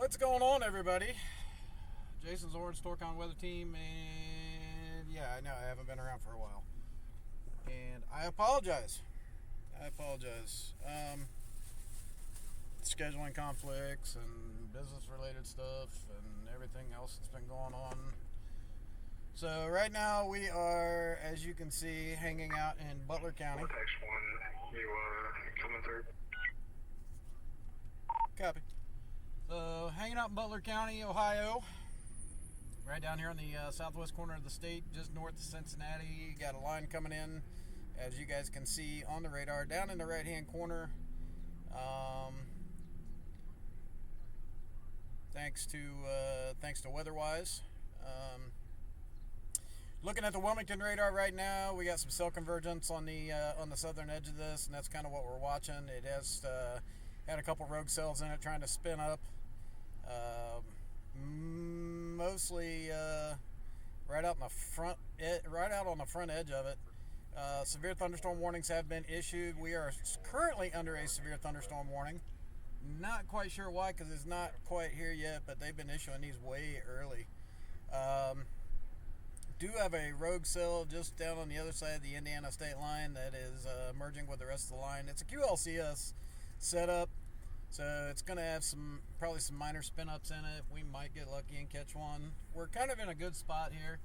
What's going on, everybody? Jason's Orange Torcon Weather Team, and yeah, I know I haven't been around for a while, and I apologize. Scheduling conflicts and business-related stuff and everything else that's been going on. So right now we are, as you can see, hanging out in Butler County. Vortex 1, you coming through? Copy. So hanging out in Butler County, Ohio, right down here on the southwest corner of the state, just north of Cincinnati. Got a line coming in, as you guys can see on the radar, down in the right-hand corner. Thanks to WeatherWise. Looking at the Wilmington radar right now, we got some cell convergence on the southern edge of this, and that's kind of what we're watching. It has had a couple rogue cells in it trying to spin up, mostly right out on the front edge of it. Severe thunderstorm warnings have been issued. We are currently under a severe thunderstorm warning. Not quite sure why, because it's not quite here yet, but they've been issuing these way early. Do have a rogue cell just down on the other side of the Indiana state line that is merging with the rest of the line. It's a QLCS setup, so it's going to have probably some minor spin ups in it. We might get lucky and catch one. We're kind of in a good spot here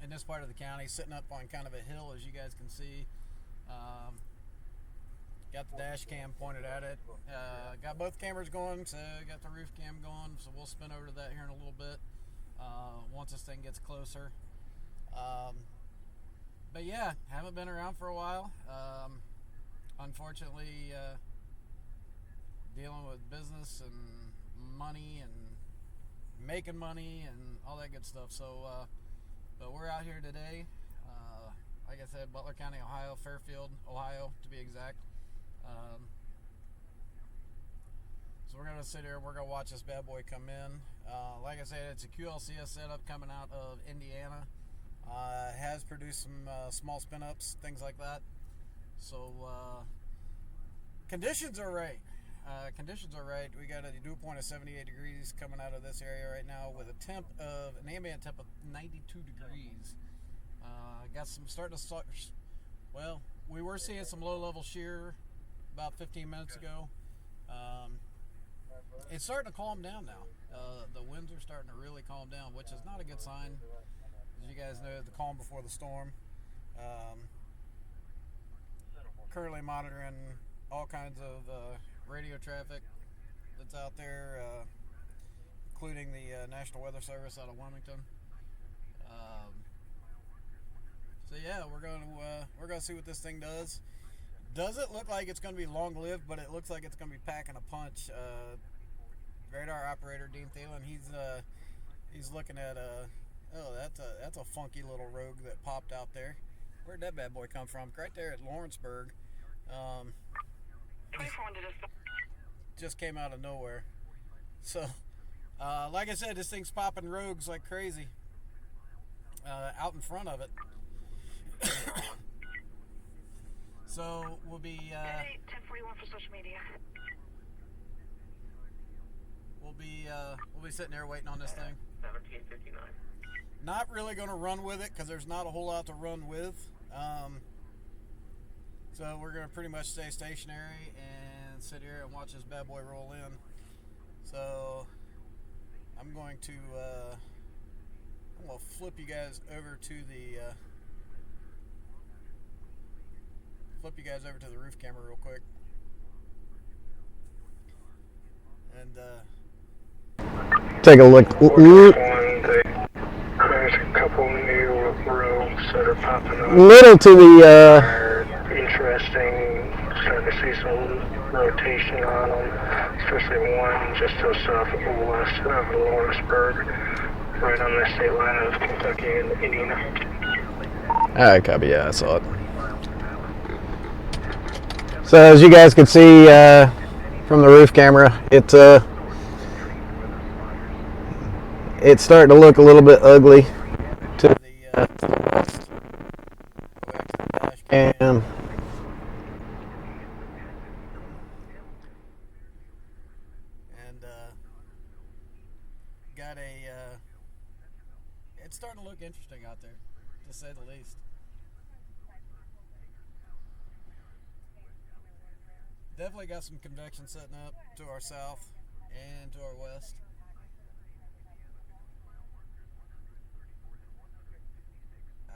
in this part of the county, sitting up on kind of a hill, as you guys can see. Got the dash cam pointed at it. Got both cameras going, so got the roof cam going, so we'll spin over to that here in a little bit once this thing gets closer. But yeah, haven't been around for a while. Unfortunately, dealing with business and money and making money and all that good stuff. So, but we're out here today. Like I said, Butler County, Ohio, Fairfield, Ohio, to be exact. So we're going to sit here and we're going to watch this bad boy come in. Like I said, it's a QLCS setup coming out of Indiana. Has produced some small spin ups, things like that. So conditions are right. We got a dew point of 78 degrees coming out of this area right now with an ambient temp of 92 degrees. Got some starting to start. Well, we were seeing some low-level shear about 15 minutes ago. It's starting to calm down now. The winds are starting to really calm down, which is not a good sign. As you guys know, the calm before the storm. Currently monitoring all kinds of radio traffic that's out there, including the National Weather Service out of Wilmington. So yeah, we're gonna see what this thing does. Doesn't look like it's going to be long-lived, but it looks like it's going to be packing a punch. Radar operator Dean Thielen, he's looking at that's a funky little rogue that popped out there. Where'd that bad boy come from? Right there at Lawrenceburg. Just came out of nowhere. So, like I said, this thing's popping rogues like crazy out in front of it. So we'll be 1041 for social media. We'll be sitting there waiting on this thing. 1759. Not really going to run with it because there's not a whole lot to run with. So we're going to pretty much stay stationary and sit here and watch this bad boy roll in. So I'm going to flip you guys over to the roof camera real quick. And take a look. There's a couple new rogues that are popping up. Little to the Interesting. Starting to see some rotation on them, especially one just to the south west of Lawrenceburg, right on the state line of Kentucky and Indiana. Alright, copy. Yeah, I saw it. So as you guys can see from the roof camera, it's starting to look a little bit ugly to the west. Go back to the dash cam. And least. Definitely got some convection setting up to our south and to our west.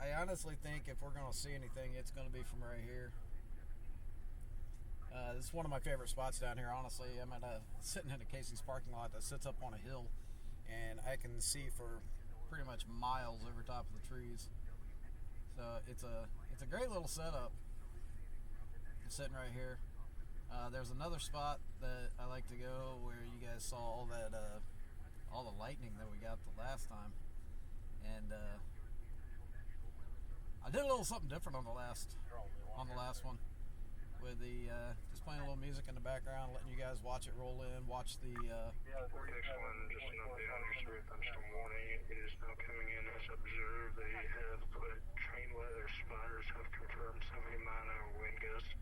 I honestly think if we're going to see anything, it's going to be from right here. This is one of my favorite spots down here, honestly. I'm sitting in a Casey's parking lot that sits up on a hill, and I can see for pretty much miles over top of the trees. So it's a great little setup. It's sitting right here. There's another spot that I like to go where you guys saw all the lightning that we got the last time, and I did a little something different on the last one with the just playing a little music in the background, letting you guys watch it roll in, watch the. Vortex 1, just an update on your severe thunderstorm warning. It is now coming in as observed. They have put train weather spotters have confirmed 70-mile-an-hour wind gusts.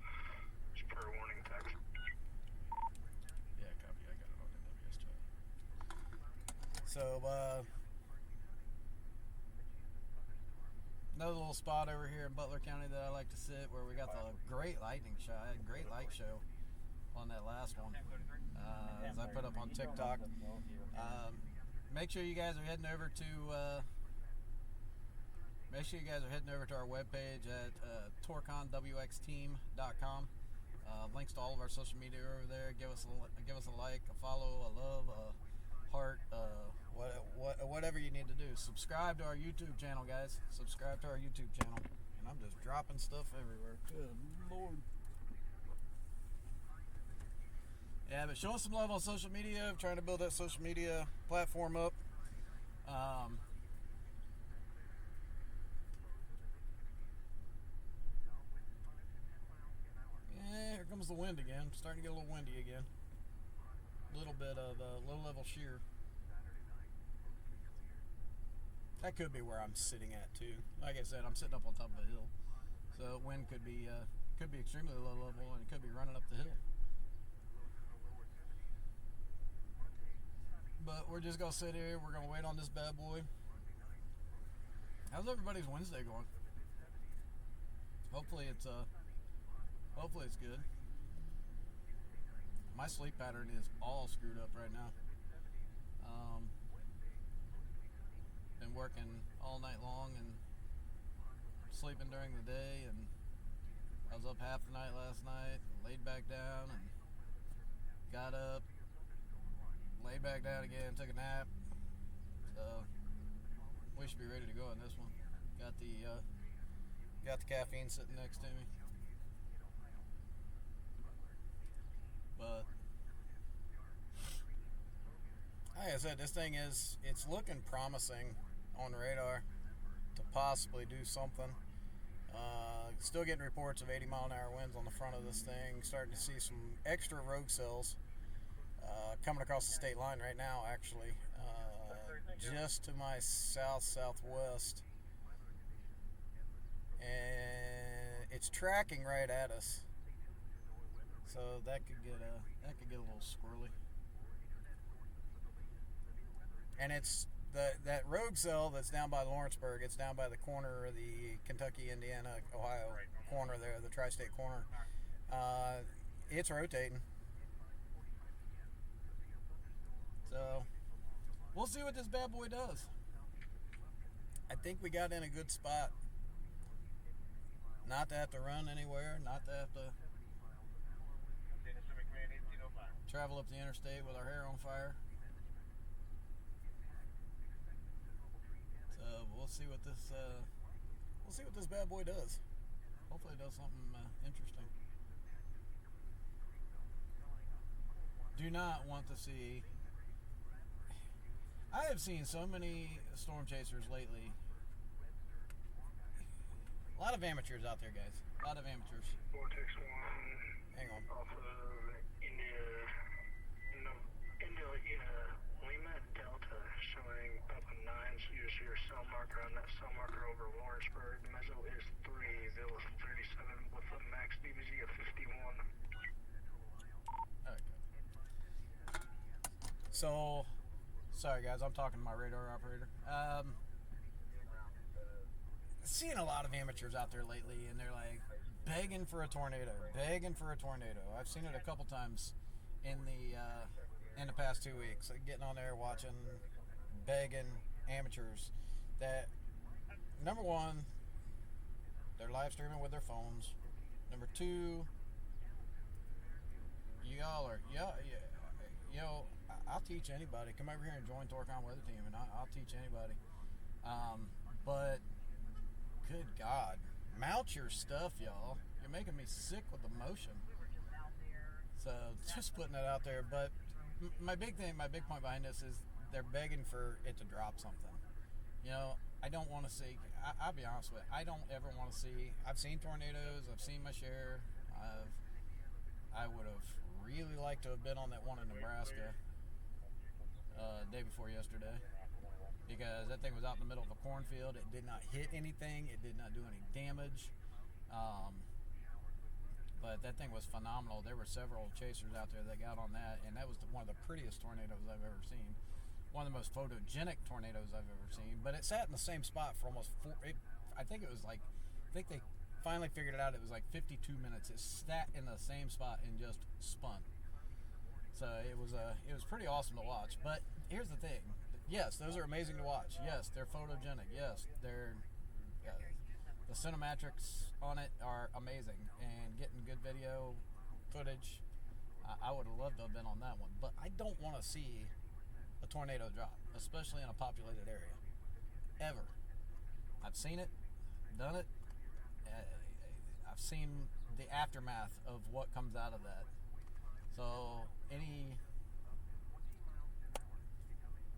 It's per warning text. Yeah, copy. I got it on NWS chat. So, another little spot over here in Butler County that I like to sit where we got the great lightning show, great light show on that last one. As I put up on TikTok. Make sure you guys are heading over to our webpage at torconwxteam.com. Links to all of our social media over there. Give us a like, a follow, a love, a heart, whatever you need to do. Subscribe to our YouTube channel, guys. Subscribe to our YouTube channel. And I'm just dropping stuff everywhere. Good Lord. Yeah, but show us some love on social media. I'm trying to build that social media platform up. Yeah, here comes the wind again. Starting to get a little windy again. A little bit of low-level shear. That could be where I'm sitting at too. Like I said, I'm sitting up on top of a hill, so wind could be extremely low level, and it could be running up the hill. But we're just gonna sit here. We're gonna wait on this bad boy. How's everybody's Wednesday going? Hopefully it's good. My sleep pattern is all screwed up right now. Been working all night long and sleeping during the day, and I was up half the night last night, laid back down, and got up, laid back down again, took a nap. So we should be ready to go on this one. Got the caffeine sitting next to me. But like I said, this thing it's looking promising on radar to possibly do something. Still getting reports of 80-mile-an-hour winds on the front of this thing. Starting to see some extra rogue cells coming across the state line right now, actually. Just to my southwest. And it's tracking right at us. So that could get a little squirrely. And it's that rogue cell that's down by Lawrenceburg. It's down by the corner of the Kentucky, Indiana, Ohio corner there, the tri-state corner. It's rotating. So we'll see what this bad boy does. I think we got in a good spot. Not to have to run anywhere, not to have to travel up the interstate with our hair on fire. So we'll see what this bad boy does. Hopefully it does something interesting. Do not want to see. I have seen so many storm chasers lately. A lot of amateurs out there, guys. A lot of amateurs. Vortex 1. Hang on. Off of Lima Delta, showing up a 9, so you see your cell marker on that cell marker over Lawrenceburg. Mezzo is 3, Villa 37, with a max DBZ of 51. Okay. So, sorry guys, I'm talking to my radar operator. seen a lot of amateurs out there lately, and they're like begging for a tornado, begging for a tornado. I've seen it a couple times in the past 2 weeks. Like getting on there, watching, begging amateurs that, number one, they're live streaming with their phones. Number two, y'all are, you know, I'll teach anybody. Come over here and join Torcon Weather Team, and I'll teach anybody. But good God, mount your stuff, y'all. You're making me sick with emotion. So just putting that out there. But my big point behind this is they're begging for it to drop something. You know, I don't want to see. I'll be honest with you. I don't ever want to see. I've seen tornadoes. I've seen my share. I would have really liked to have been on that one in Nebraska day before yesterday, because that thing was out in the middle of a cornfield. It did not hit anything. It did not do any damage. But that thing was phenomenal. There were several chasers out there that got on that, and that was one of the prettiest tornadoes I've ever seen. One of the most photogenic tornadoes I've ever seen. But it sat in the same spot for almost I think they finally figured it out. It was like 52 minutes. It sat in the same spot and just spun. So it was pretty awesome to watch. But here's the thing. Yes, those are amazing to watch. Yes, they're photogenic. Yes, the cinematics on it are amazing, and getting good video footage. I would have loved to have been on that one, but I don't want to see a tornado drop, especially in a populated area, ever. I've seen it, done it. I've seen the aftermath of what comes out of that. So any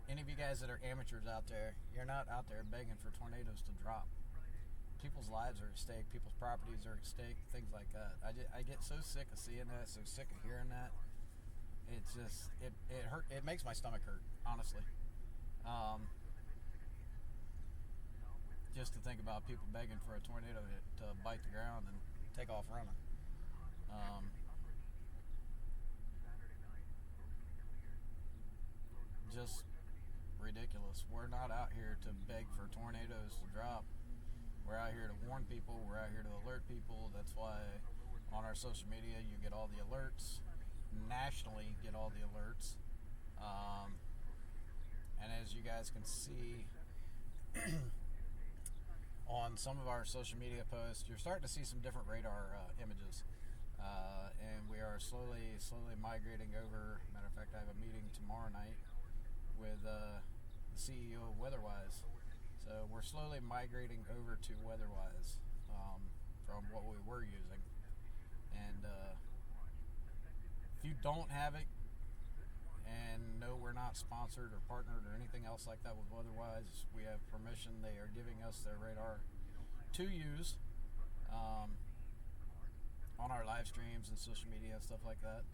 of you guys that are amateurs out there, you're not out there begging for tornadoes to drop. People's lives are at stake. People's properties are at stake. Things like that. I get so sick of seeing that. So sick of hearing that. It's just it hurt. It makes my stomach hurt, honestly. Just to think about people begging for a tornado to bite the ground and take off running. Just ridiculous. We're not out here to beg for tornadoes to drop. We're out here to warn people. We're out here to alert people. That's why on our social media you get all the alerts. Nationally, get all the alerts. And as you guys can see on some of our social media posts, you're starting to see some different radar images. And we are slowly migrating over. Matter of fact, I have a meeting tomorrow night with the CEO of WeatherWise. So we're slowly migrating over to WeatherWise from what we were using. And if you don't have it and know we're not sponsored or partnered or anything else like that with WeatherWise, we have permission. They are giving us their radar to use on our live streams and social media and stuff like that.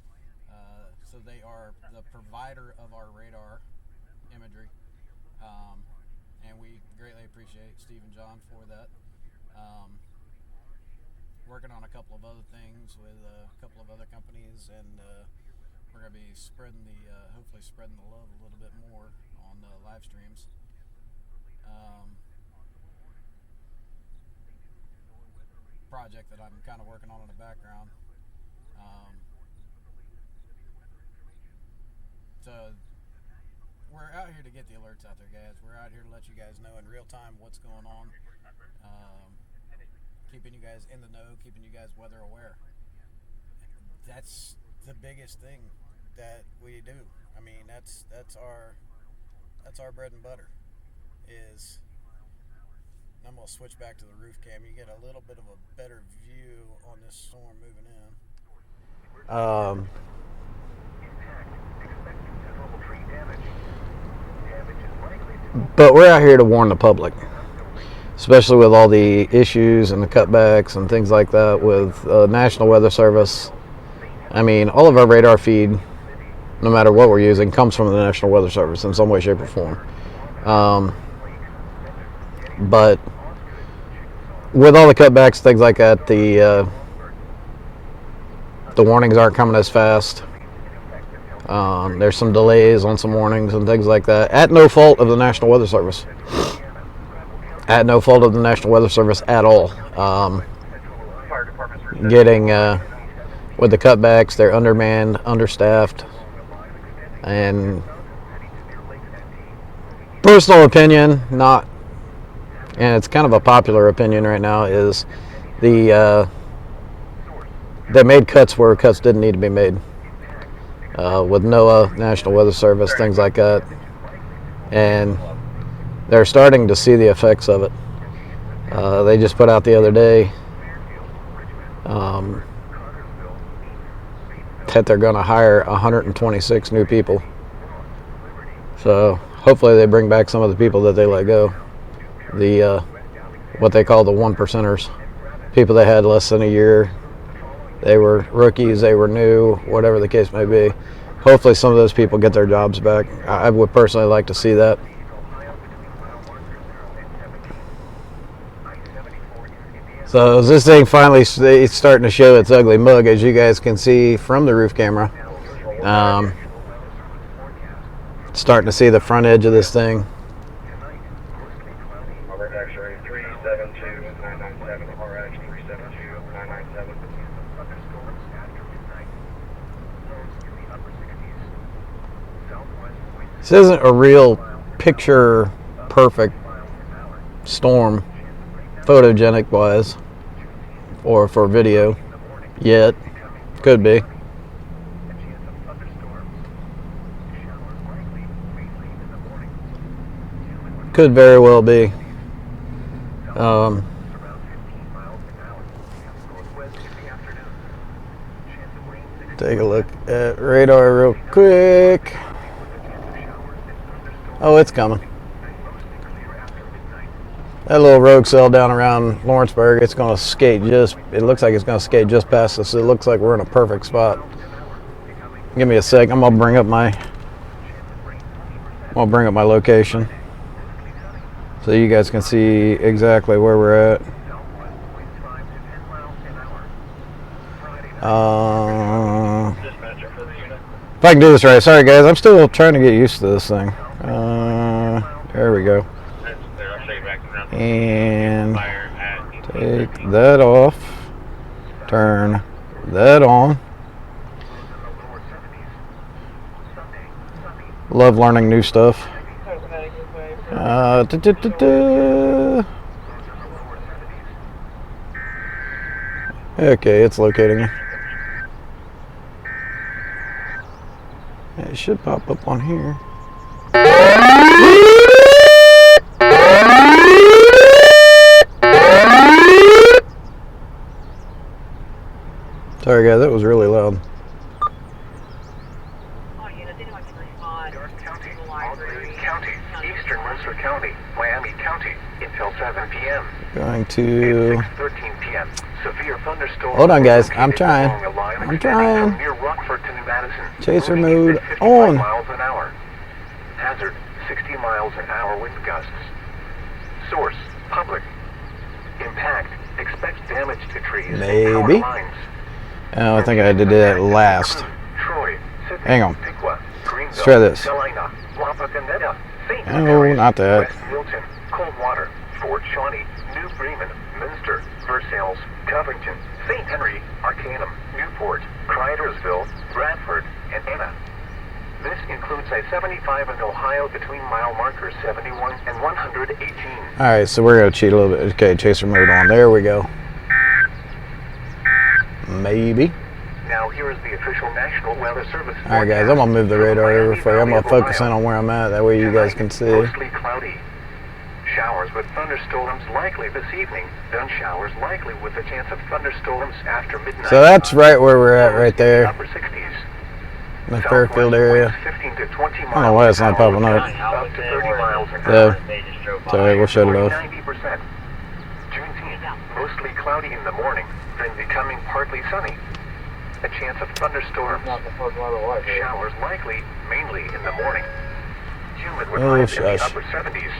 So they are the provider of our radar imagery. And we greatly appreciate Steve and John for that. Working on a couple of other things with a couple of other companies, and we're going to be hopefully spreading the love a little bit more on the live streams. Project that I'm kind of working on in the background. So we're out here to get the alerts out there, guys. We're out here to let you guys know in real time what's going on. Keeping you guys in the know, keeping you guys weather aware. That's the biggest thing that we do. I mean, that's our bread and butter. Is I'm gonna switch back to the roof cam. You get a little bit of a better view on this storm moving in. But we're out here to warn the public, especially with all the issues and the cutbacks and things like that with National Weather Service. I mean, all of our radar feed, no matter what we're using, comes from the National Weather Service in some way, shape, or form. But with all the cutbacks, things like that, the warnings aren't coming as fast. There's some delays on some warnings and things like that, at no fault of the National Weather Service. at no fault of the National Weather Service at all. Getting with the cutbacks, they're undermanned, understaffed, and personal opinion, not, and it's kind of a popular opinion right now, is they made cuts where cuts didn't need to be made. With NOAA, National Weather Service, things like that. And they're starting to see the effects of it. They just put out the other day that they're going to hire 126 new people. So hopefully they bring back some of the people that they let go. The what they call the 1%ers. People that had less than a year. They were rookies, they were new, whatever the case may be. Hopefully some of those people get their jobs back. I would personally like to see that. So as this thing finally it's starting to show its ugly mug, as you guys can see from the roof camera. Starting to see the front edge of this thing. This isn't a real picture perfect storm, photogenic wise, or for video yet. Could be. Could very well be. Take a look at radar real quick. Oh, it's coming. That little rogue cell down around Lawrenceburg, it's going to skate just, it looks like it's going to skate just past us. It looks like we're in a perfect spot. Give me a sec. I'm going to bring up my location so you guys can see exactly where we're at. If I can do this right. Sorry guys, I'm still trying to get used to this thing. There we go. And take that off. Turn that on. Love learning new stuff. Okay, it's locating me. It should pop up on here. Sorry guys, that was really loud. County, Eastern Mercer County, Miami County, until 7 p.m. Going to 6:13 p.m. Severe thunderstorm. Hold on guys, I'm trying. Near Rockford to Madison. Chaser mode on. Miles an hour. Hazard 60 miles an hour wind gusts. Source public. Impact expects damage to trees. Maybe. Oh, I think I did that last. Troy, hang on. Let's try this. Oh, not that. West Milton, Coldwater, Fort Shawnee, New Bremen, Minster, Versailles, Covington, St. Henry, Arcanum, Newport, Cridersville, Bradford, and Anna. This includes a 75 in Ohio between mile markers 71 and 118. Alright, so we're going to cheat a little bit. Okay, chaser mode on. There we go. Maybe. Now here is the official National Weather Service. Alright guys, I'm going to move the radar over for you. I'm going to focus in on where I'm at. That way you guys can see. Mostly cloudy. Showers with thunderstorms likely this evening. Then showers likely with a chance of thunderstorms after midnight. So that's right where we're at right there. Upper 60s. In the Fairfield area. 15 to 20 miles I don't know why it's not popping up. Up to 30 miles an hour. Sorry, we'll shut it off. 90%. Juneteenth, mostly cloudy in the morning, then becoming partly sunny. A chance of thunderstorms. Showers likely, mainly in the morning. Humid with highs in the upper 70s.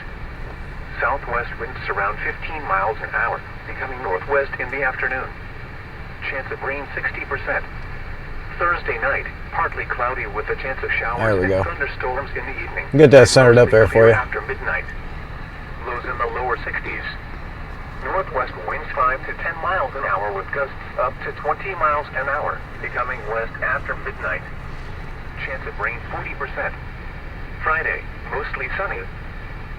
Southwest winds around 15 miles an hour, becoming northwest in the afternoon. Chance of rain 60%. Thursday night, partly cloudy with a chance of showers and thunderstorms in the evening. Get that centered up there for you. After midnight. lows in the lower 60s. Northwest winds 5 to 10 miles an hour with gusts up to 20 miles an hour, becoming west after midnight. Chance of rain 40%. Friday, mostly sunny.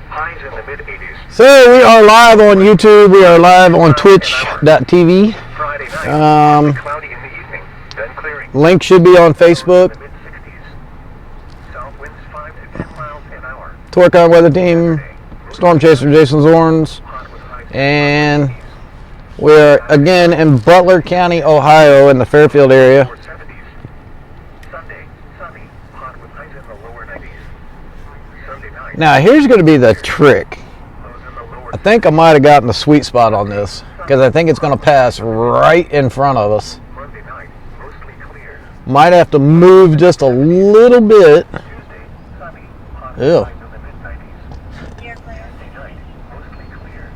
Highs in the mid-80s. So we are live on YouTube. We are live on Twitch.tv. Friday night, cloudy in the evening, then clearing. Link should be on Facebook. The mid-60s. South winds 5 to 10 miles an hour. Torcon Weather Team, Storm Chaser Jason Zorns, Hot with highs and we're again in Butler County, Ohio, in the Fairfield area. lower 70s. Sunday, sunny, hot with highs in the lower 90s. Sunday night, Now here's going to be the trick. lows in the lower I think I might have gotten the sweet spot on this because I think it's going to pass right in front of us. Monday night, mostly clear. Might have to move just a little bit. Tuesday, sunny, hot Ew. with highs in the mid-90s. Wednesday night, mostly clear.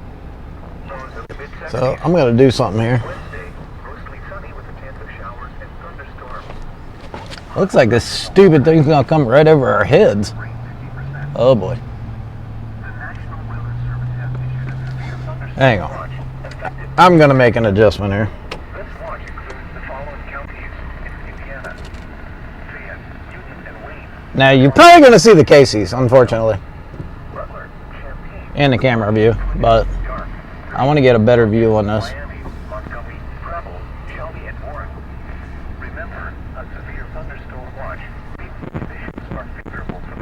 Lows in the mid-70s. So I'm going to do something here. Wednesday, mostly sunny with a chance of showers and thunderstorms. Looks like this stupid thing's going to come right over our heads. Rain 50%. Oh boy. The National Weather Service has issued a severe thunderstorm Hang on. watch effective. I'm going to make an adjustment here. This watch includes the following counties in Indiana: Fayette, Union, and Wayne, Now you're probably going to see the Caseys, unfortunately, Rutland, Champaign, in the camera view, but York, I want to get a better view on this. Miami, Montgomery, Preble, Shelby, and Warren. Remember, a severe thunderstorm watch means conditions are favorable for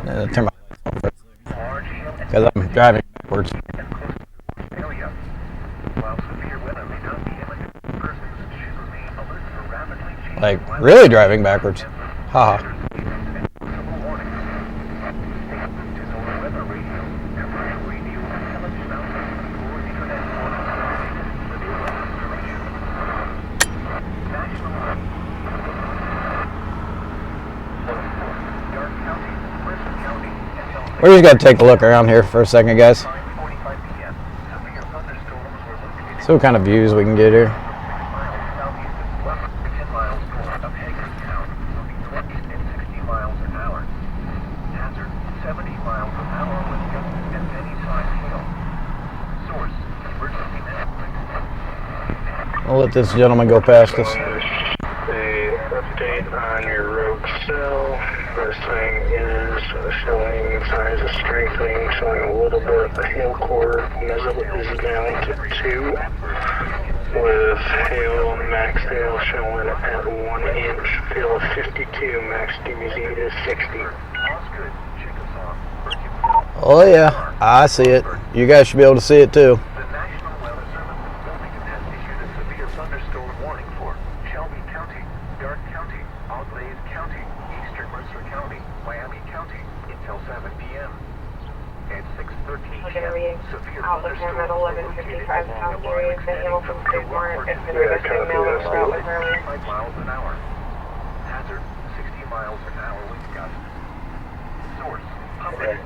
the Turn my lights on first large hail and because I'm driving backwards. and close to the area. While severe weather may not be imminent, persons should remain alert for rapidly changing Like weather. really driving backwards. Haha. We're just going to take a look around here for a second, guys. See what kind of views we can get here. I'll let this gentleman go past us. The update on your rogue cell. First thing is showing signs of strengthening, showing a little bit of the hail core muzzle is down to 2, with hail, max hail showing at 1 inch, feel of 52, max DBZ is 60. Oh yeah, I see it. You guys should be able to see it too. The National Weather Service in Wilmington has issued a severe thunderstorm warning for Shelby County, Darke County, Auglaize County, Eastern Mercer County, Miami County until 7 p.m. At 6:13 p.m., severe Outlook thunderstorms at were 11:55 located South along Erie, the the hail from extending Freeport, from consider this Yeah, signal copy that. route with early. 5 miles an hour. Hazard 60 miles an hour wind gust. Source pumping.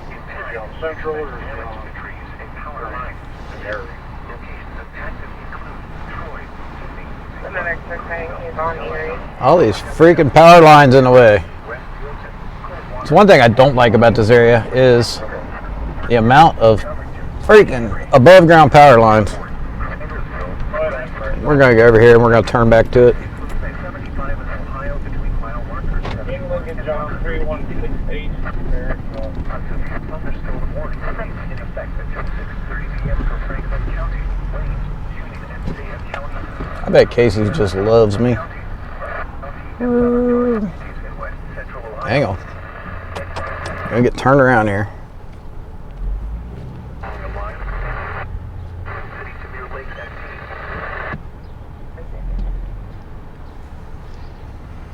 Impact Central or damage to trees and power lines. Locations impacted include Troy, Sydney, Another quick thing, he's on Erie. All these freaking power lines in the way. West Wilton, Clearwater, So one thing I don't like about this area is the amount of freaking above ground power lines. We're going to go over here and we're going to turn back to it. 75 in Ohio between mile markers. John 3168 there. Thunderstorm warning remains in effect until 6:30 p.m. for Franklin County, Wayne, Union, and Fayette County. I bet Casey just loves me. Hang on. Gonna get turned around here.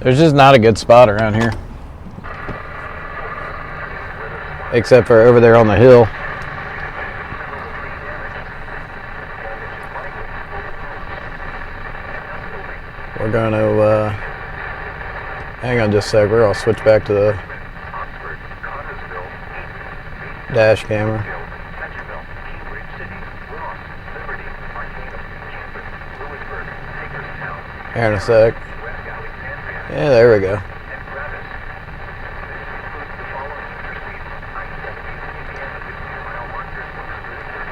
There's just not a good spot around here. Except for over there on the hill. We're going to, hang on just a sec, we're going to switch back to the dash camera. Here in a sec. Yeah, there we go.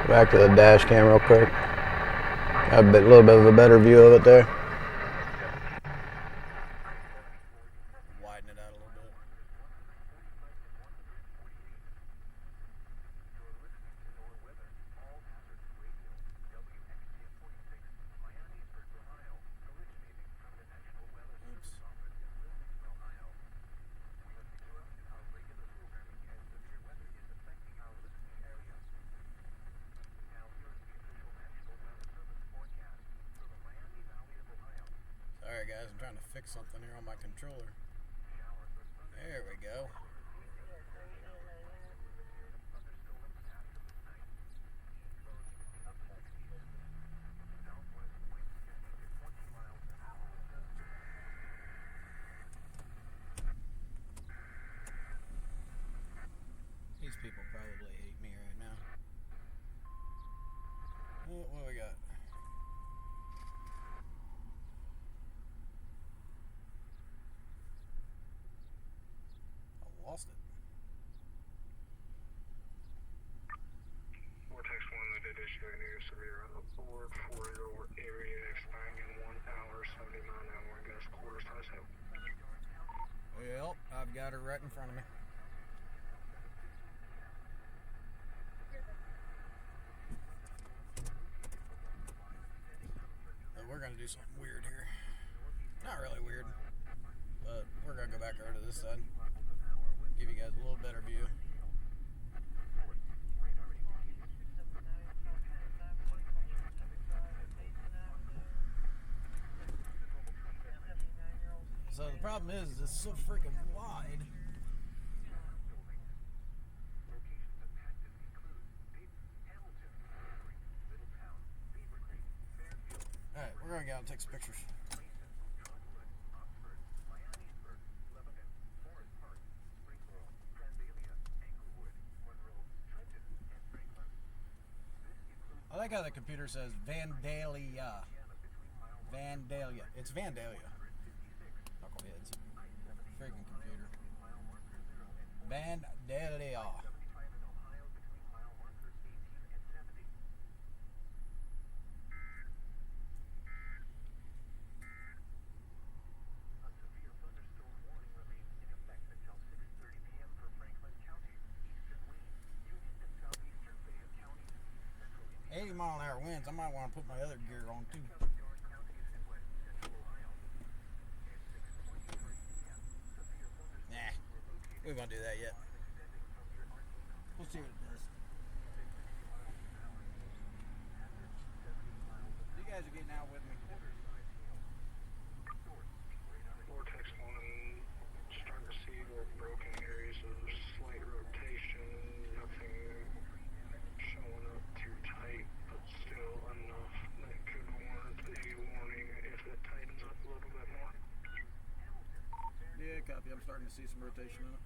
Back to the dash cam real quick. Got a little bit of a better view of it there. Widen it out a little bit. Oops. Sorry guys, I'm trying to fix something here on my controller. There we go. These people probably hate me right now. What do we got? I lost it. Vortex 1, they did issue a new severe alert for your area expiring in 1 hour, 70 mile an hour gust quarter size hail. Well, I've got her right in front of me. We're going to do something weird here. Not really weird, but we're going to go back over to this side. Give you guys a little better view. So the problem is it's so freaking wide. Alright, we're going to go out and take some pictures. I like how the computer says Vandalia. Vandalia. It's Vandalia. Knuckleheads. Freaking computer. Vandalia. .80-mile-an-hour winds. I might want to put my other gear on too. Nah, we won't do that yet. We'll see what it does. You guys are getting out with me. Vortex 1, starting to see the broken areas of slight rotation, nothing showing up too tight, but still enough that could warrant a warning if it tightens up a little bit more. Yeah, copy. I'm starting to see some rotation in it.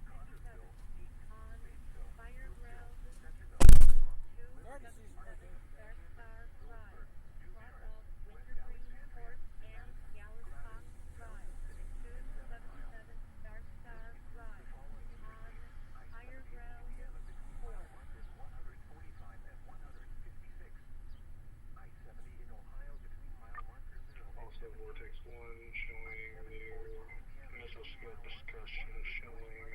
Also, Vortex 1 showing new mesoscale discussion showing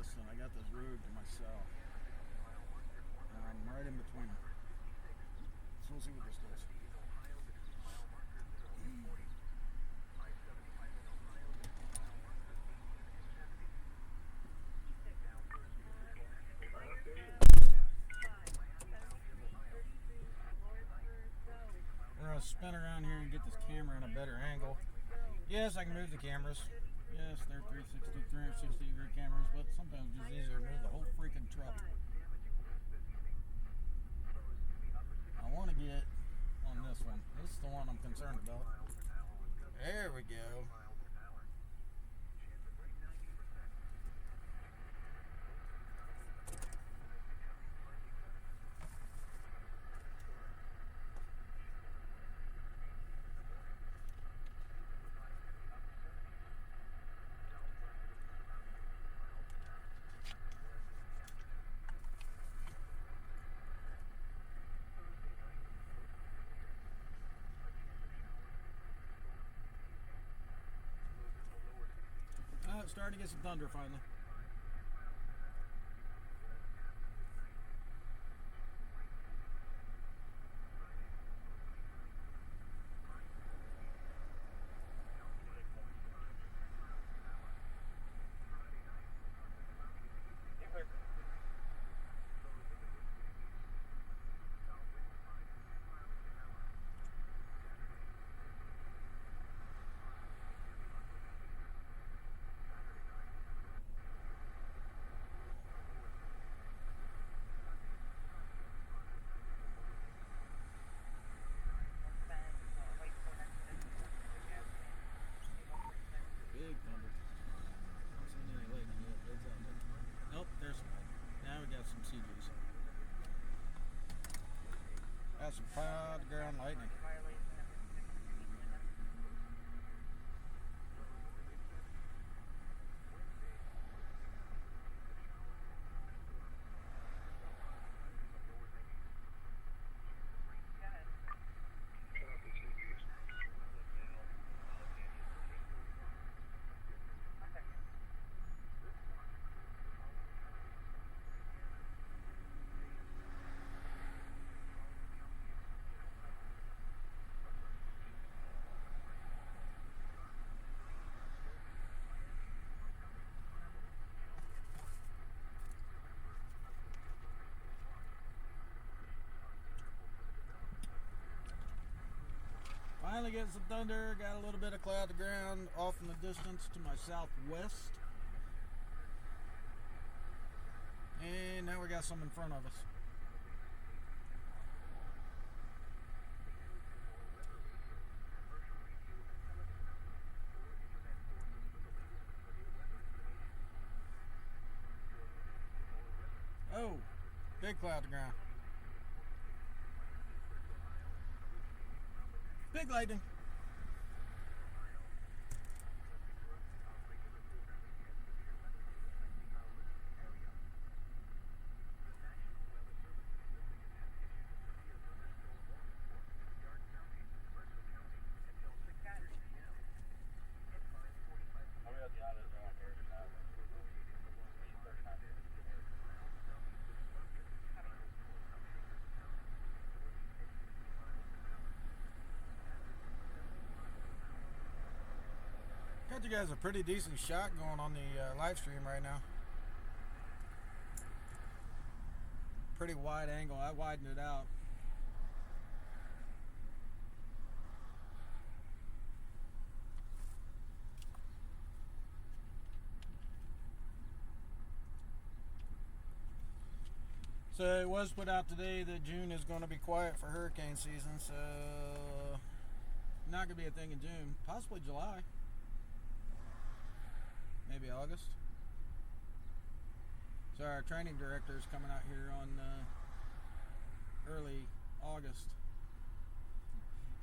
west, and I got this road to myself. I'm right in between them. So we'll see what this does. We're going to spin around here and get this camera in a better angle. Yes, I can move the cameras. Yes, they're 360 degree cameras, but sometimes it's just easier to move the whole freaking truck. I want to get on this one. This is the one I'm concerned about. There we go. It's starting to get some thunder finally. Big thunder. Not seeing any lightning yet, but it's out there. Nope, there's some lightning. Now we got some CGs. Got some cloud ground lightning. Finally getting some thunder, got a little bit of cloud to ground off in the distance to my southwest. And now we got some in front of us. Oh, big cloud to ground. Big lightning. Got you guys a pretty decent shot going on the live stream right now. Pretty wide angle. I widened it out. So it was put out today that June is going to be quiet for hurricane season, so not going to be a thing in June. Possibly July. Maybe August. So our training director is coming out here on early August,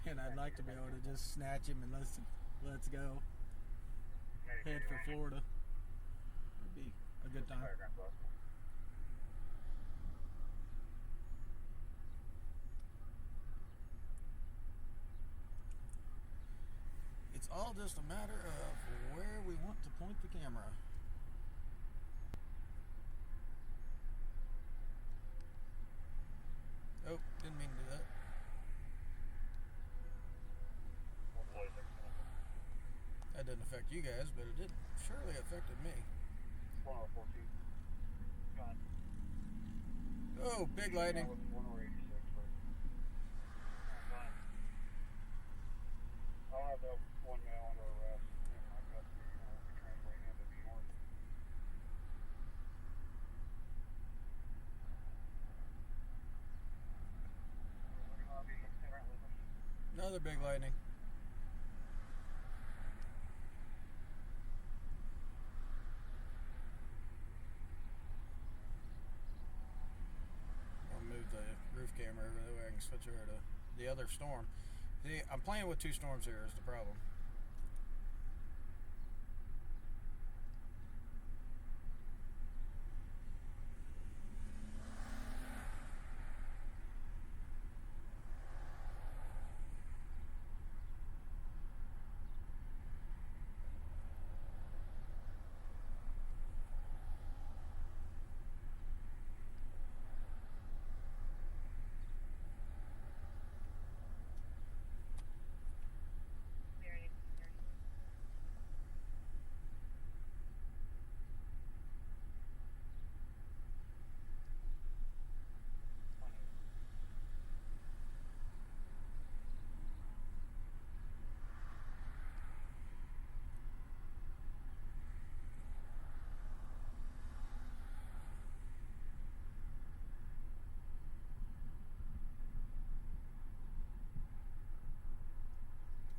and I'd like to be able to just snatch him and let's go head for Florida. It'd be a good time. It's all just a matter of where we want to point the camera. affect you guys, but it did surely affected me. 1042. John. Oh, big lightning. 1086, right? I'll have that one man under arrest. I've got the train right into New York. Another big lightning. I'll move the roof camera over that way I can switch over to the other storm. See, I'm playing with two storms here is the problem.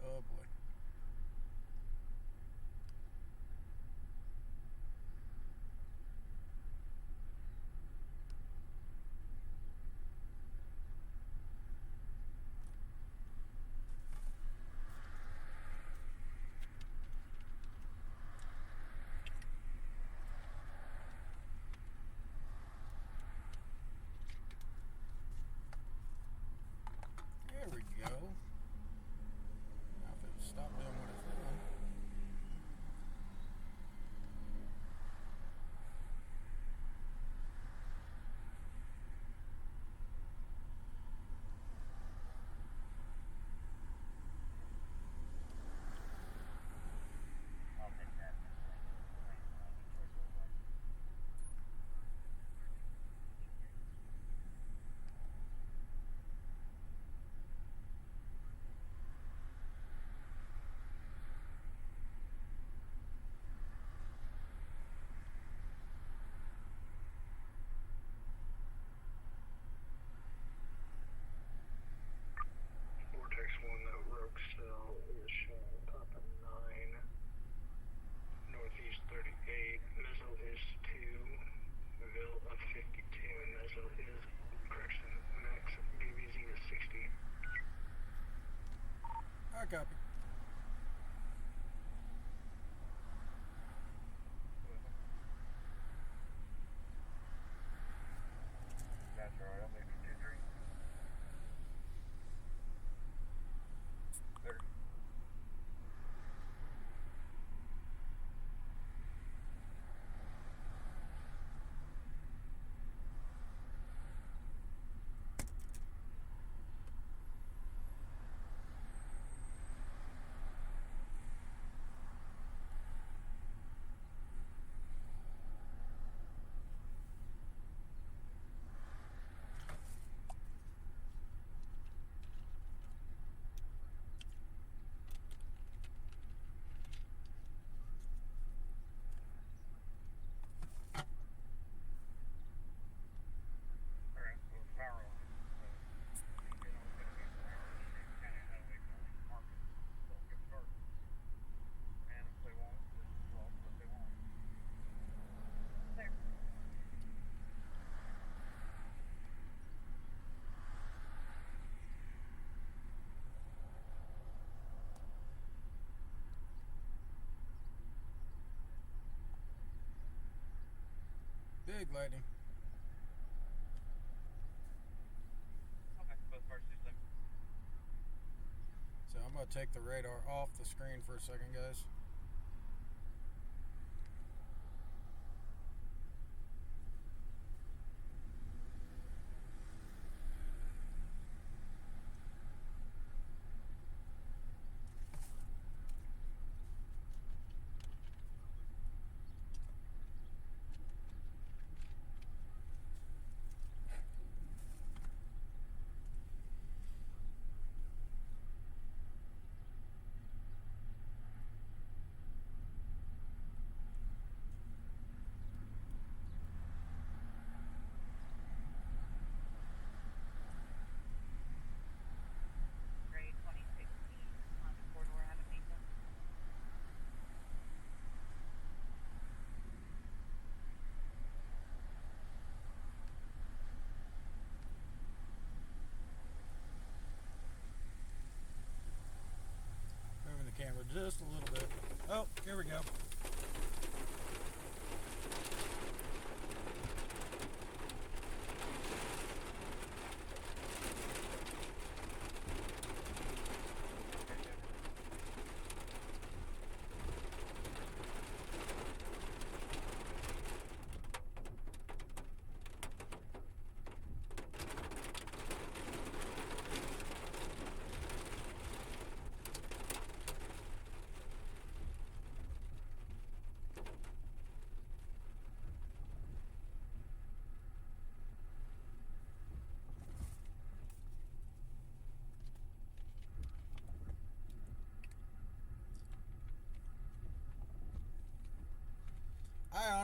Oh boy. There we go. Now if it stopped doing what it's doing. I'll take that. Vortex 1, that rogue cell is showing top of 9. Northeast 38. Missile is 2. Ville of 52. And Missile is, correction, max BVZ is 60. I copy. That's alright, I'll make it 2-3. There. Alright, so power on it. It's gonna be an hour. Kind of how we mark it. They'll get started. And if they won't, well, if they won't. There. Big lightning. Okay, both parts do the same. So I'm going to take the radar off the screen for a second, guys.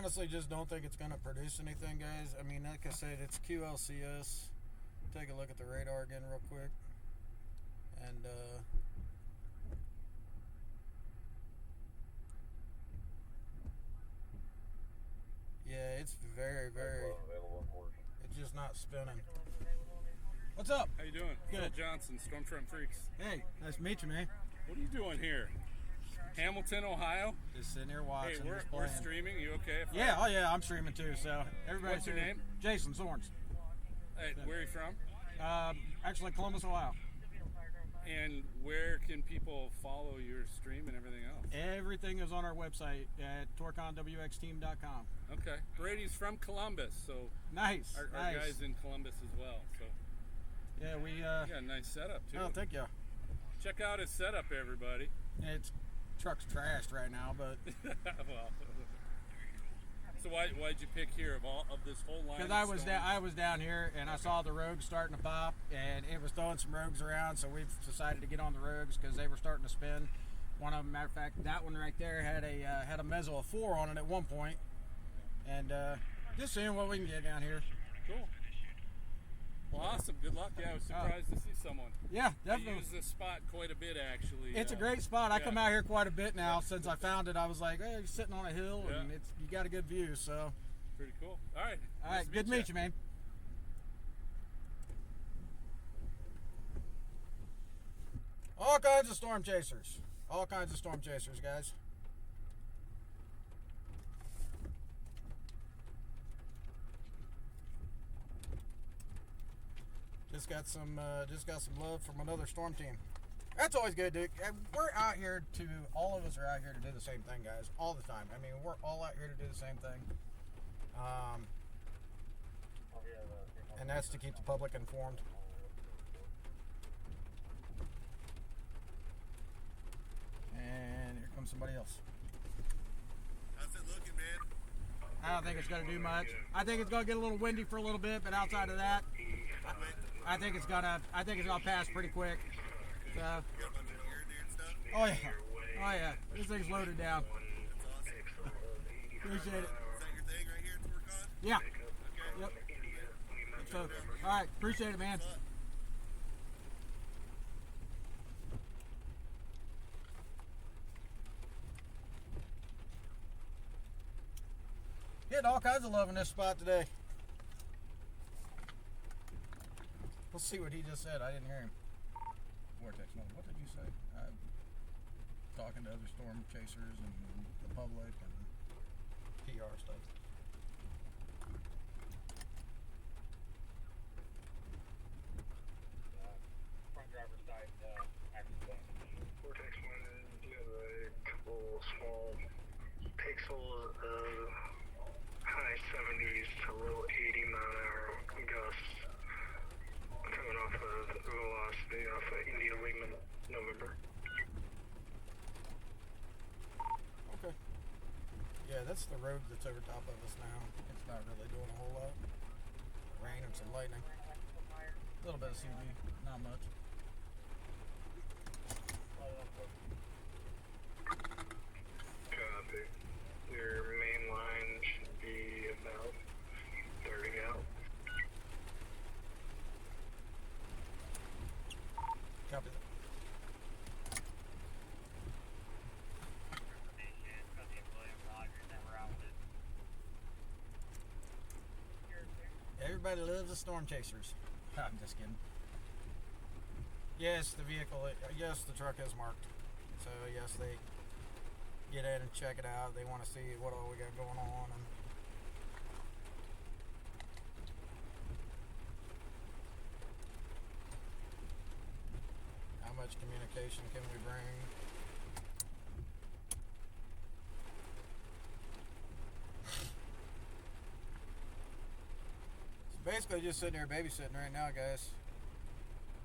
honestly just don't think it's going to produce anything, guys. I mean, like I said, it's QLCS. Take a look at the radar again real quick. And, yeah, it's very, it's just not spinning. What's up? How you doing? Good. Phil Johnson, Stormfront Freaks. Hey, nice to meet you, man. What are you doing here? Hamilton, Ohio? Just sitting here watching. Hey, just we're playing. streaming. You okay? Yeah, oh yeah, I'm streaming too. So everybody's What's your here. name? Jason Zorns. Hey, where are you from? Actually, Columbus, Ohio. And where can people follow your stream and everything else? Everything is on our website at torconwxteam.com. Okay. Brady's from Columbus, so Nice. our nice. guy's in Columbus as well. So Yeah, we. you got a nice setup too. Oh, thank you. Check out his setup, everybody. It's truck's trashed right now, but Well, so why'd you pick here of this whole line? because I was down here and I saw the rogues starting to pop, and it was throwing some rogues around, so we've decided to get on the rogues because they were starting to spin. One of them, matter of fact, that one right there had a mezzo of 4 on it at one point, and just seeing what we can get down here. Cool. Well, awesome. Good luck. Yeah, I was surprised to see someone. Yeah, I definitely. use this spot quite a bit, actually. It's a great spot. I yeah. come out here quite a bit now since I found it. I was like, hey, you're sitting on a hill, and Yeah. you got a good view. So, Pretty cool. All right. all right, good to meet you, man. All kinds of storm chasers. All kinds of storm chasers, guys. Just got some love from another storm team. That's always good, dude. We're out here all of us are out here to do the same thing, guys, all the time. I mean, we're all out here to do the same thing. And that's to keep the public informed. And here comes somebody else. How's it looking, man? I don't think it's going to do much. I think it's going to get a little windy for a little bit, but outside of that, I think it's gonna pass pretty quick. So, You got a bunch of gear there and stuff? oh yeah, this thing's loaded down. Appreciate it. Is that your thing right here at the work on? Yeah. Okay. Yep. So, all right, appreciate it, man. Getting all kinds of love in this spot today. Let's see what he just said. I didn't hear him. Vortex mode. What did you say? Talking to other storm chasers and the public and PR stuff. Front driver's side accident. Vortex 1, do you have a couple small pixels of high 70s to low 80 mile an hour gusts coming off of velocity off of India Lima November? Okay. Yeah, that's the road that's over top of us now. It's not really doing a whole lot. Rain and some lightning. A little bit of CG, not much. Copy. Your main line should be about 30 out. Copy that. Everybody loves the storm chasers. I'm just kidding. Yes, the vehicle, yes, the truck is marked. So, yes, they get in and check it out. They want to see what all we got going on. And how much communication can we bring? Basically just sitting here babysitting right now, guys.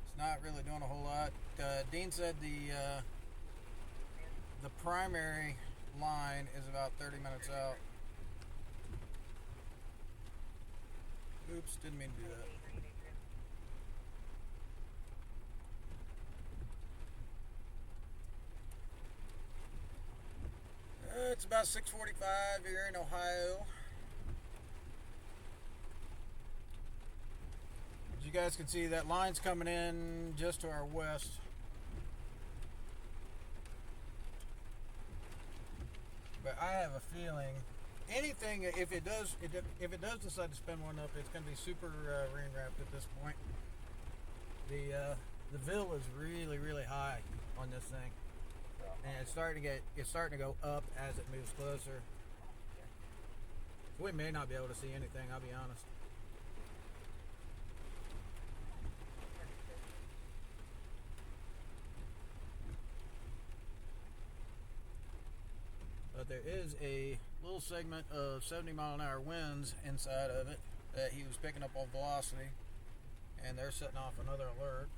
It's not really doing a whole lot. Dean said the primary line is about 30 minutes out. Oops, didn't mean to do that. It's about 6:45 here in Ohio. As you guys can see, that line's coming in just to our west. But I have a feeling anything, if it does decide to spin one up, it's going to be super rain wrapped at this point. The VIL is really high on this thing, and it's starting to go up as it moves closer. We may not be able to see anything, I'll be honest. But there is a little segment of 70-mile-an-hour winds inside of it that he was picking up on velocity, and they're setting off another alert.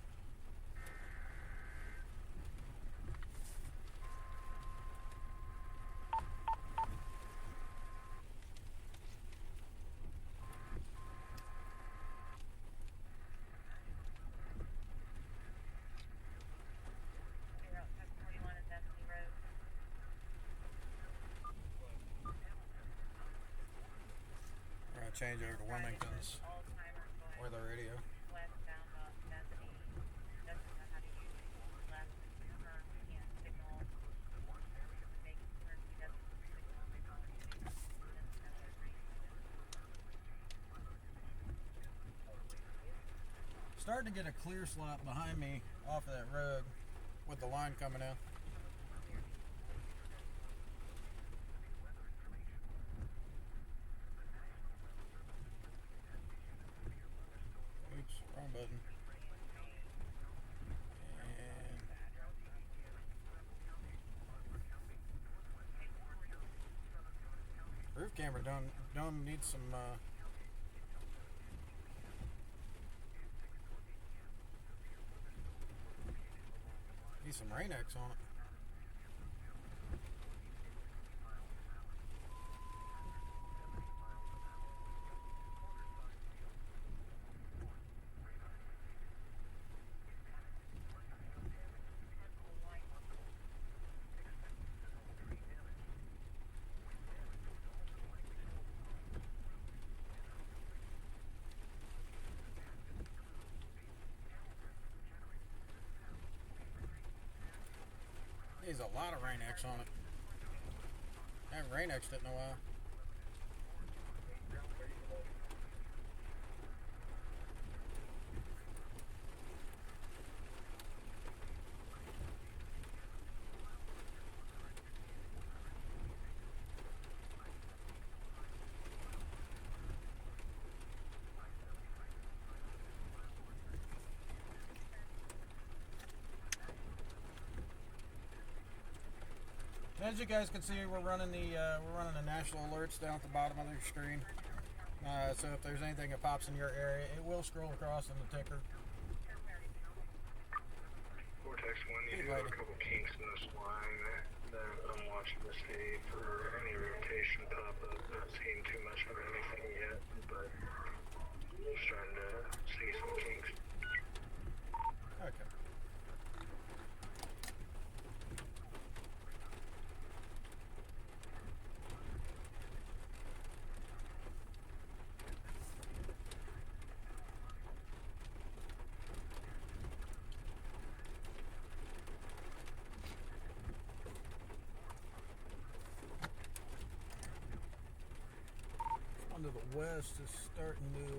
Change over to Wilmington's or the radio. Starting to get a clear slot behind me off of that road with the line coming in. Wrong button. And roof camera don't need some rain X on it. There's a lot of rain X on it. I haven't rain X'd it in a while. As you guys can see, we're running the national alerts down at the bottom of your screen. So if there's anything that pops in your area, it will scroll across in the ticker. Vortex 1, you do have a couple kinks in this line that I'm watching to see for any rotation pop up. Not seeing too much of anything yet, but just trying to see some kinks. Okay. To the west is starting to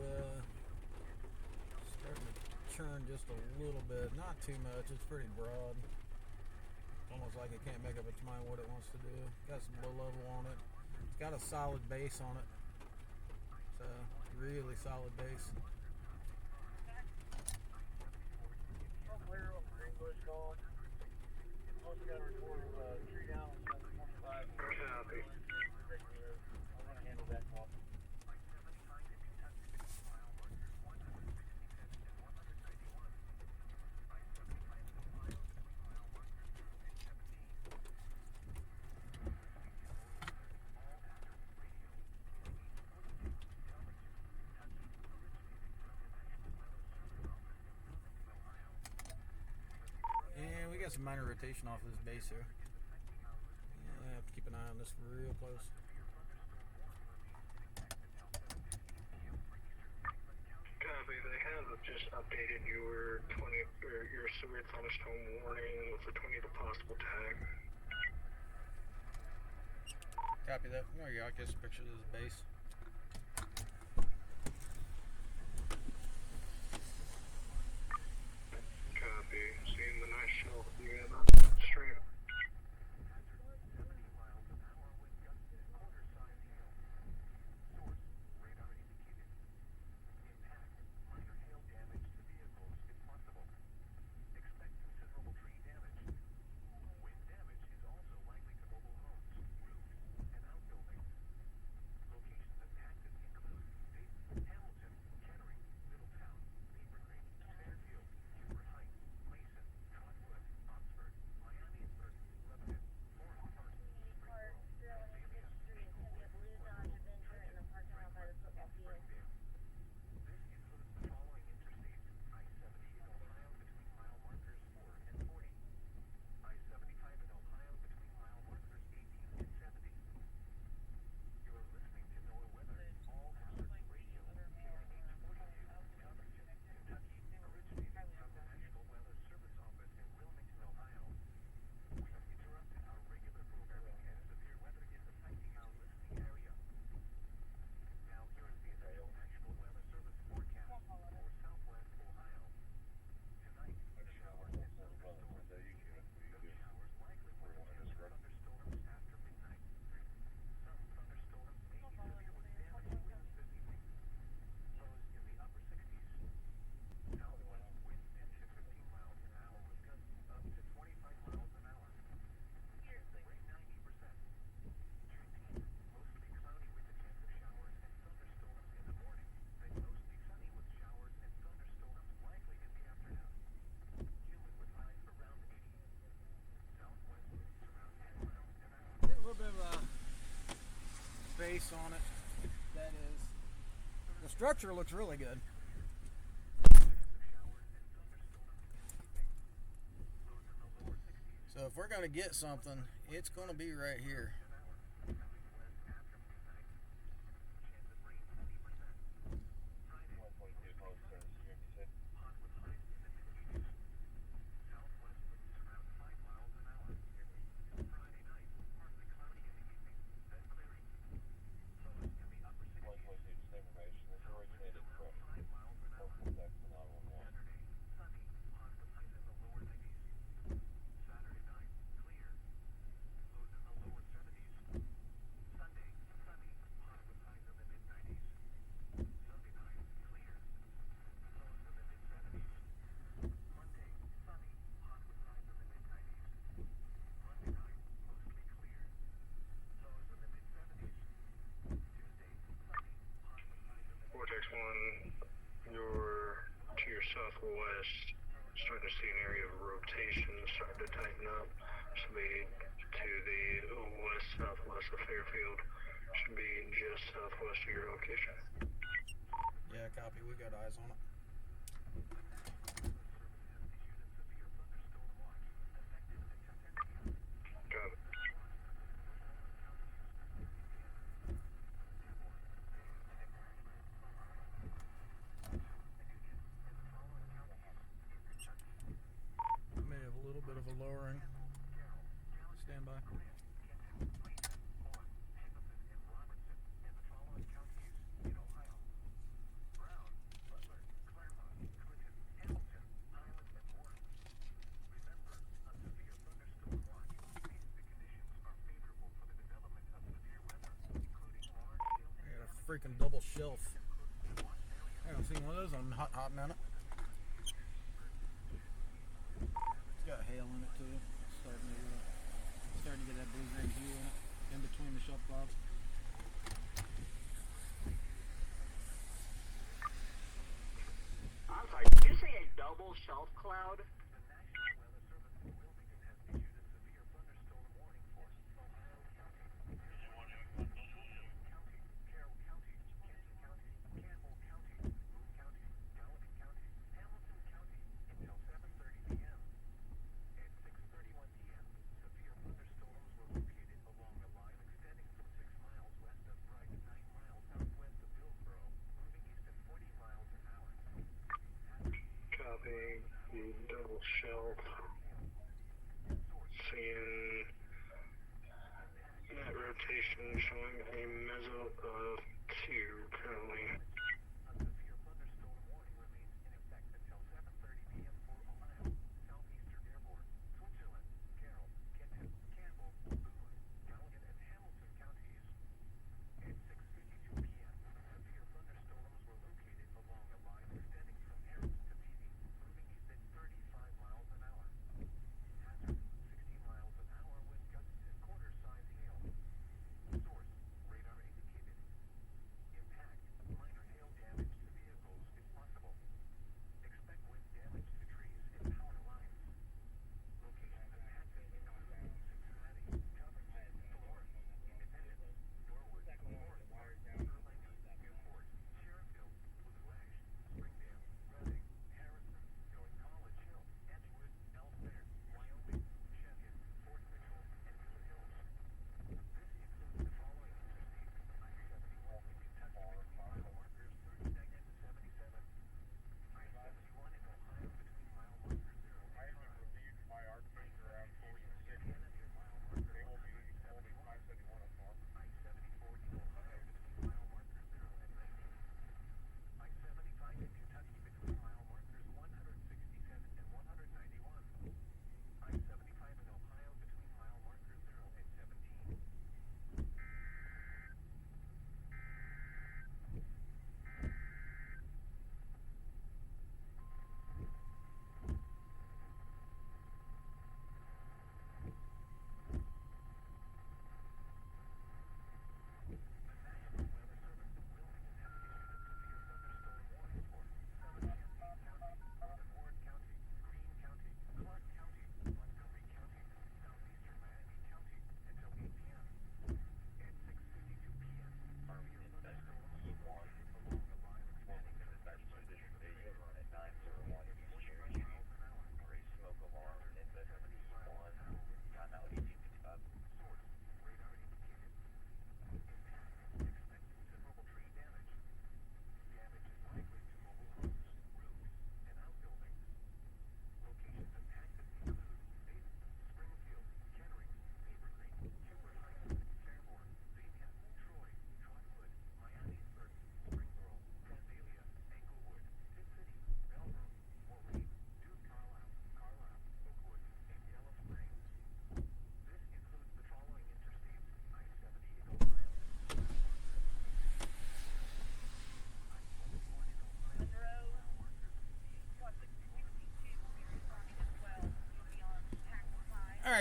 churn just a little bit, not too much. It's pretty broad, almost like it can't make up its mind what it wants to do. Got some low level on it. It's got a solid base on it. It's a really solid base. Also got a report of tree down on 725. Copy. I'm gonna handle that call. And we got some minor rotation off of this base here. Yeah, I have to keep an eye eyeing this real close. Copy. They have just updated your 20 or your severe thunderstorm warning with a 20 to possible tag. Copy that. There you go. I guess a picture of this base. Copy. Seeing the nice shelf you have on stream. Base on it. That is. The structure looks really good. So if we're going to get something, it's going to be right here. Vortex 1, you're to your southwest, starting to see an area of rotation starting to tighten up. Should be to the west-southwest of Fairfield. Should be just southwest of your location. Yeah, copy. We got eyes on it. Copy. May have a little bit of a lowering. Stand by. Freaking double shelf. I haven't seen one of those on a hot minute. It's got hail in it too. It's starting to get that blue-green hue in it, in between the shelf clouds. I'm sorry, did you say a double shelf cloud?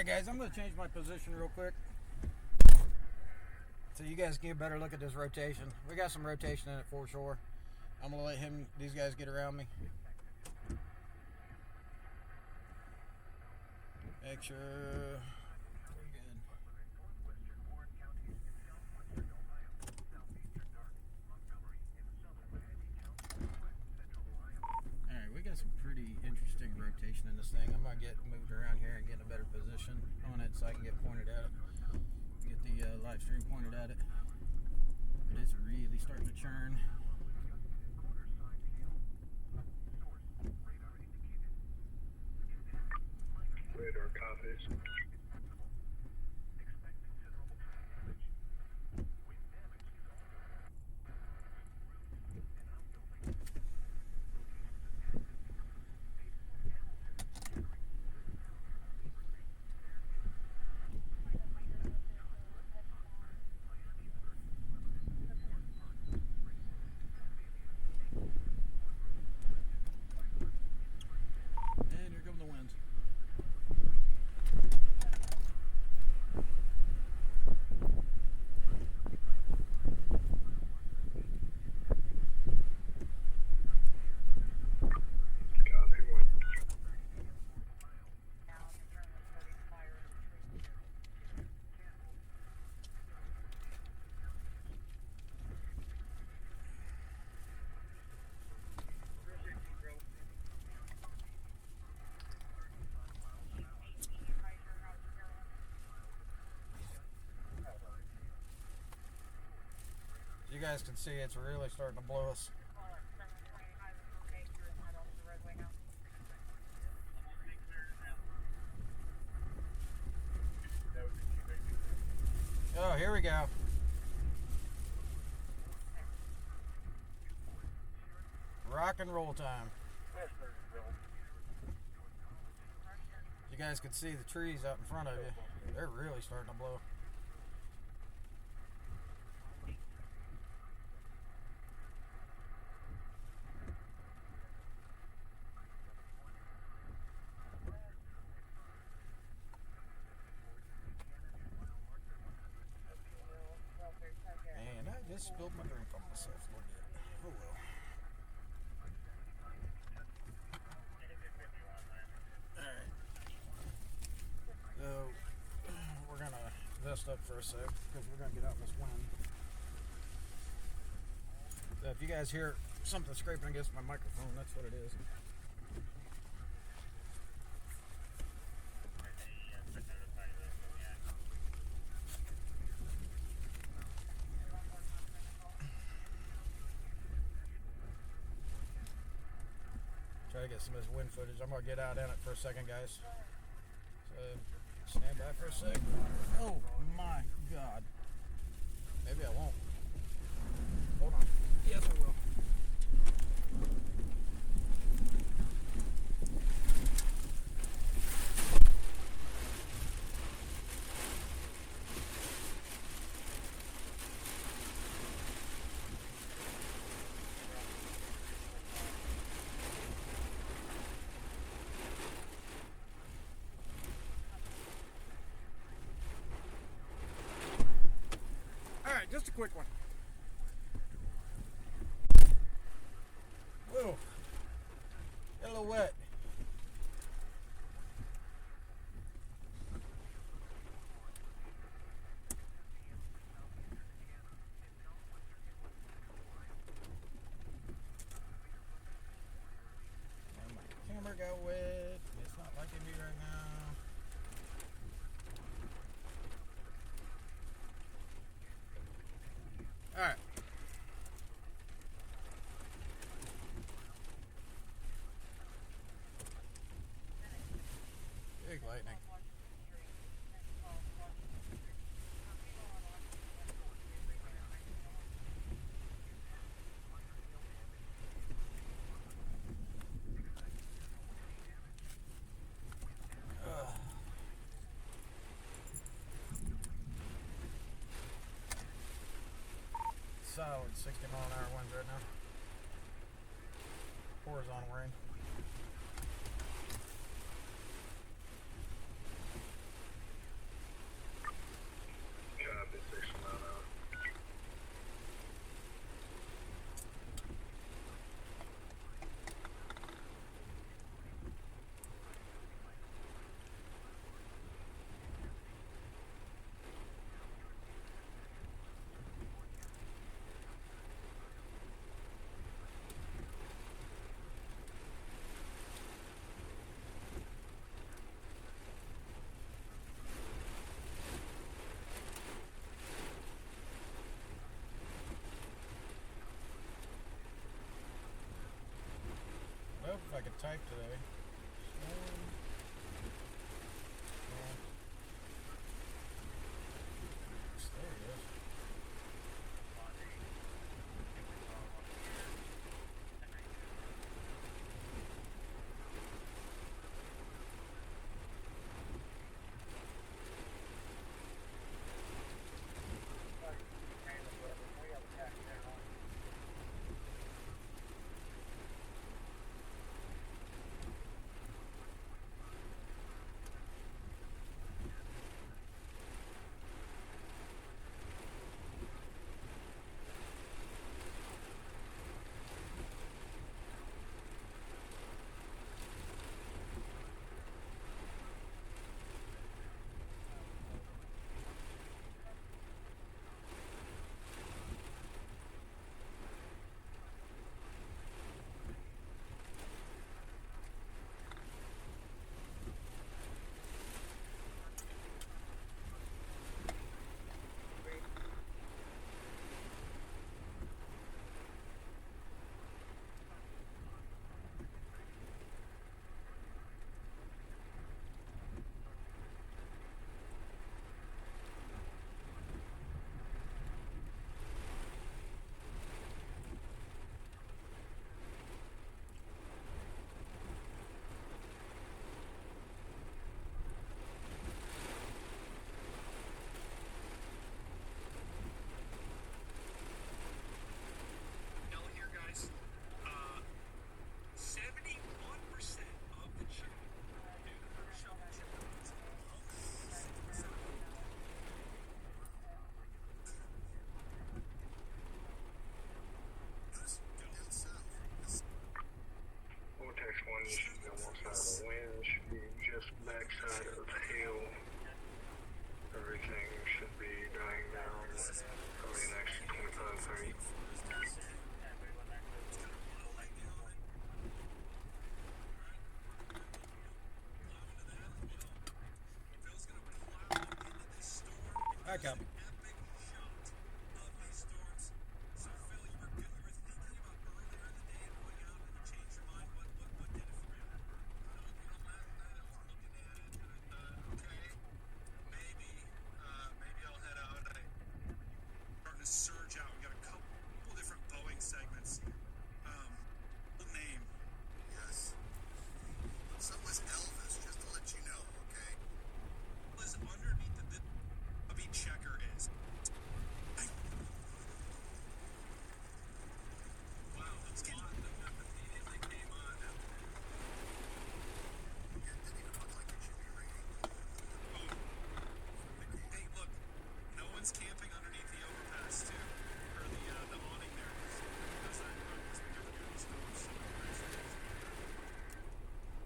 Alright guys, I'm going to change my position real quick so you guys can get a better look at this rotation. We got some rotation in it foreshore. I'm going to let these guys get around me. Make sure we're good. Alright, we got some pretty interesting rotation in this thing. I'm going to get moved around here and get in a better position on it so I can get pointed at it. Get the live stream pointed at it. But it's really starting to churn. Radar copies. And here come the winds. Copy. One. You guys can see it's really starting to blow us. Oh, here we go. Rock and roll time. You guys can see the trees out in front of you. They're really starting to blow. And I just spilled my drink on myself a little bit. Oh well. Alright. So, we're going to vest up for a sec because we're going to get out in this wind. So if you guys hear something scraping against my microphone, that's what it is. Try to get some of this wind footage. I'm going to get out in it for a second, guys. So, stand by for a sec. Oh my God. Maybe I won't. Hold on. Yes, I will. Alright, just a quick one. Whoa. Got a little wet. And my camera got wet. It's not liking me right now. Alright. Big lightning. Solid 60 mile an hour winds right now. Horizontal rain. strike today. There he is. Here, guys. 71% of the chip. Vortex 1, you should be on one side of the wind, should be just backside of hail. Everything should be dying down probably the next 25, 30. I copy. Surge out. We got a couple different Boeing segments. Full name. Yes. So was Elvis, just to let you know, okay? Was underneath the beat checker is. Wow, that's a lot. They came on. It didn't even look like it should be raining. Hey, look, no one's camping underneath the overpass too, or the awning there. That's not because we never get these storms.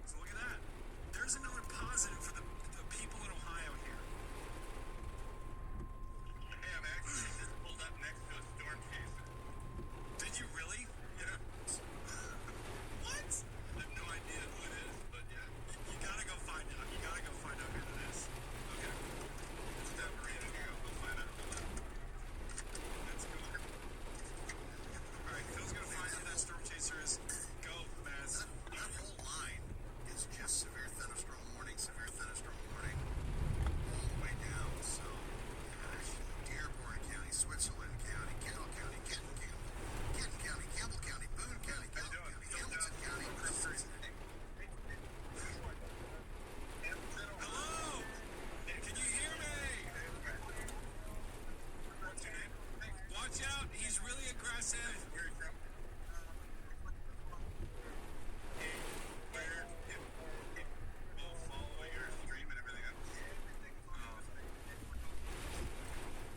So look at that. There's another positive for the people in Ohio here. Hey, I'm actually just pulled up next to a storm case. Did you really? Yeah. What? I have no idea who it is, but yeah. You gotta go find out. You gotta go find out who it is. Okay. It's that Marina here. I'll go find out. Let's go. Alright, Phil's gonna find out who that storm chaser is. Go, Baz. That whole line is just severe thunderstorm warning, all the way down. So, Dearborn County, Switzerland County, Carroll County, Kenton County, Campbell County, Boone County, Bell County, Hamilton County, Hello! Can you hear me? Watch out, he's really aggressive. Where are you from? Where? We'll follow your stream and everything.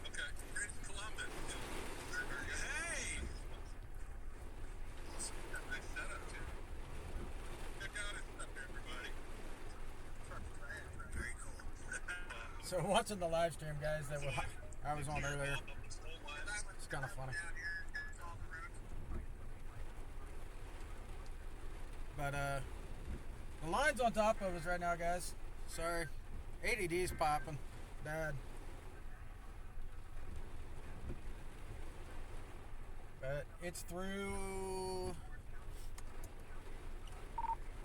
Okay, great. Columbus. Hey! Awesome. Nice setup, too. Check out his stuff, everybody. Very cool. So watching the live stream, guys, that I was on earlier, it's kind of funny. But the line's on top of us right now, guys. Sorry, ADD's popping bad. But it's through.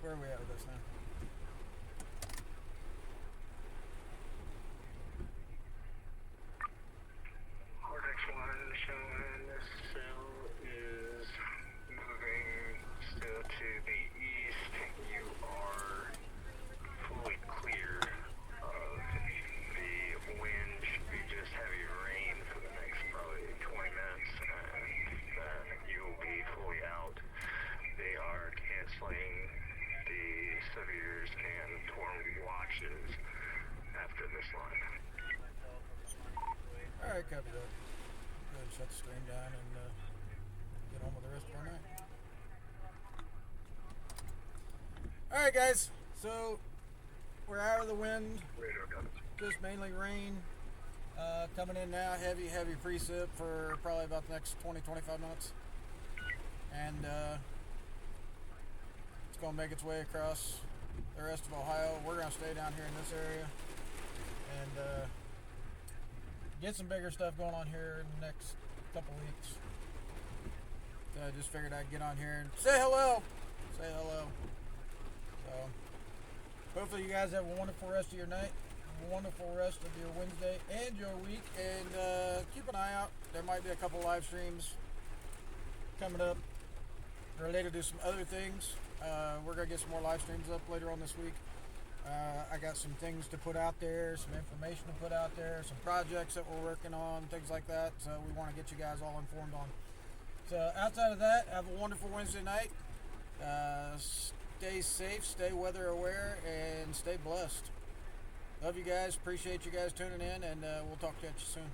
where are we at with this now? Vortex 1 showing this cell is moving still to the east. You are fully clear of the wind. Should be just heavy rain for the next probably 20 minutes, and then you will be fully out. They are canceling the severes and torn watches after this line. Alright, copy that. Go ahead and shut the stream down and get on with the rest of our night. Alright, guys. So, we're out of the wind. Just mainly rain. Coming in now, heavy precip for probably about the next 20-25 minutes. And it's going to make its way across the rest of Ohio. We're going to stay down here in this area and get some bigger stuff going on here in the next couple weeks. So I just figured I'd get on here and say hello. Say hello. So hopefully you guys have a wonderful rest of your night, a wonderful rest of your Wednesday and your week, and keep an eye out. There might be a couple live streams coming up related to some other things. We're going to get some more live streams up later on this week. I got some things to put out there, some information to put out there, some projects that we're working on, things like that. So we want to get you guys all informed on. So outside of that, have a wonderful Wednesday night. Stay safe, stay weather aware, and stay blessed. Love you guys. Appreciate you guys tuning in, and we'll talk to you soon.